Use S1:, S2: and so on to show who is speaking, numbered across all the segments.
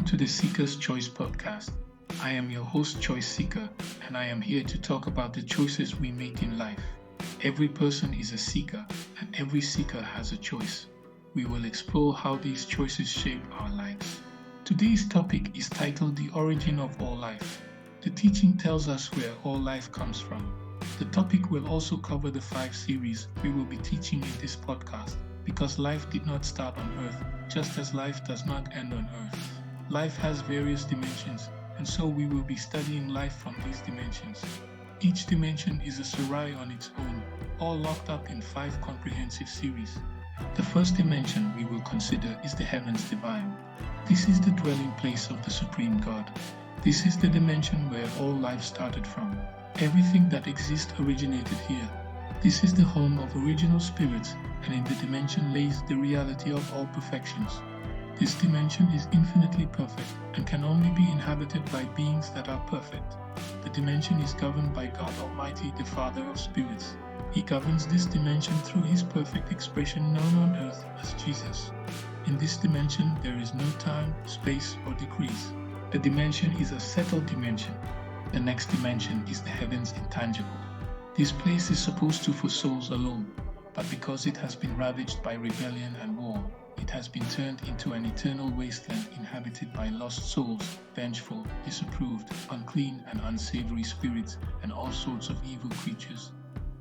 S1: Welcome to the Seeker's Choice podcast. I am your host, Choice Seeker, and I am here to talk about the choices we make in life. Every person is a seeker, and every seeker has a choice. We will explore how these choices shape our lives. Today's topic is titled The Origin of All Life. The teaching tells us where all life comes from. The topic will also cover the 5 series we will be teaching in this podcast, because life did not start on Earth, just as life does not end on Earth. Life has various dimensions, and so we will be studying life from these dimensions. Each dimension is a Sarai on its own, all locked up in 5 comprehensive series. The first dimension we will consider is the heavens divine. This is the dwelling place of the Supreme God. This is the dimension where all life started from. Everything that exists originated here. This is the home of original spirits, and in the dimension lays the reality of all perfections. This dimension is infinitely perfect and can only be inhabited by beings that are perfect. The dimension is governed by God Almighty, the Father of spirits. He governs this dimension through His perfect expression known on earth as Jesus. In this dimension there is no time, space, or decrease. The dimension is a settled dimension. The next dimension is the heavens intangible. This place is supposed to for souls alone, but because it has been ravaged by rebellion and war, it has been turned into an eternal wasteland inhabited by lost souls, vengeful, disapproved, unclean and unsavory spirits, and all sorts of evil creatures.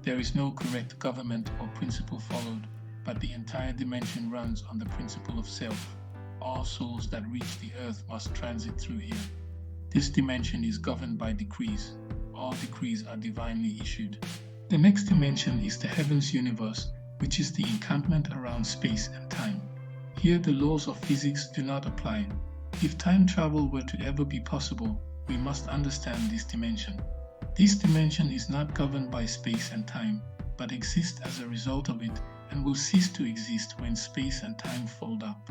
S1: There is no correct government or principle followed, but the entire dimension runs on the principle of self. All souls that reach the earth must transit through here. This dimension is governed by decrees. All decrees are divinely issued. The next dimension is the heavens universe, which is the encampment around space and time. Here the laws of physics do not apply. If time travel were to ever be possible, we must understand this dimension. This dimension is not governed by space and time, but exists as a result of it and will cease to exist when space and time fold up.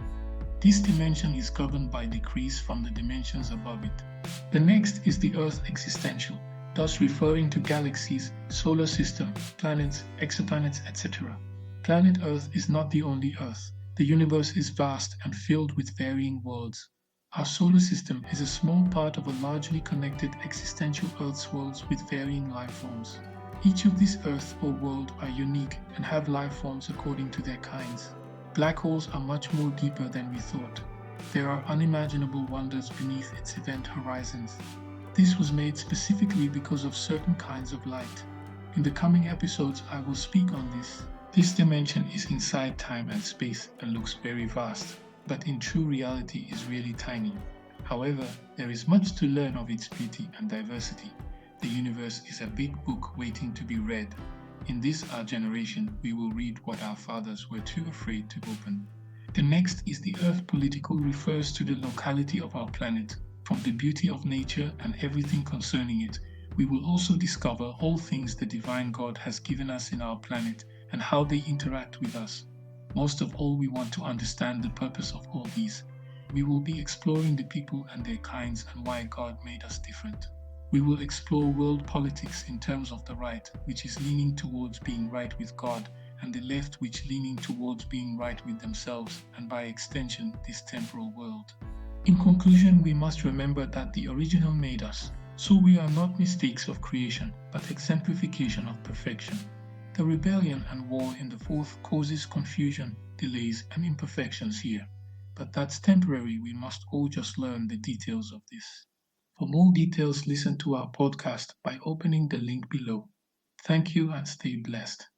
S1: This dimension is governed by decrees from the dimensions above it. The next is the Earth existential, thus referring to galaxies, solar system, planets, exoplanets, etc. Planet Earth is not the only Earth. The universe is vast and filled with varying worlds. Our solar system is a small part of a largely connected existential Earth's worlds with varying life forms. Each of these Earth or world are unique and have life forms according to their kinds. Black holes are much more deeper than we thought. There are unimaginable wonders beneath its event horizons. This was made specifically because of certain kinds of light. In the coming episodes, I will speak on this. This dimension is inside time and space and looks very vast, but in true reality is really tiny. However, there is much to learn of its beauty and diversity. The universe is a big book waiting to be read. In this our generation, we will read what our fathers were too afraid to open. The next is the Earth political, refers to the locality of our planet. From the beauty of nature and everything concerning it, we will also discover all things the divine God has given us in our planet and how they interact with us. Most of all, we want to understand the purpose of all these. We will be exploring the people and their kinds and why God made us different. We will explore world politics in terms of the right, which is leaning towards being right with God, and the left, which leaning towards being right with themselves, and by extension, this temporal world. In conclusion, we must remember that the original made us, so we are not mistakes of creation, but exemplification of perfection. The rebellion and war in the fourth causes confusion, delays, and imperfections here. But that's temporary, we must all just learn the details of this. For more details, listen to our podcast by opening the link below. Thank you and stay blessed.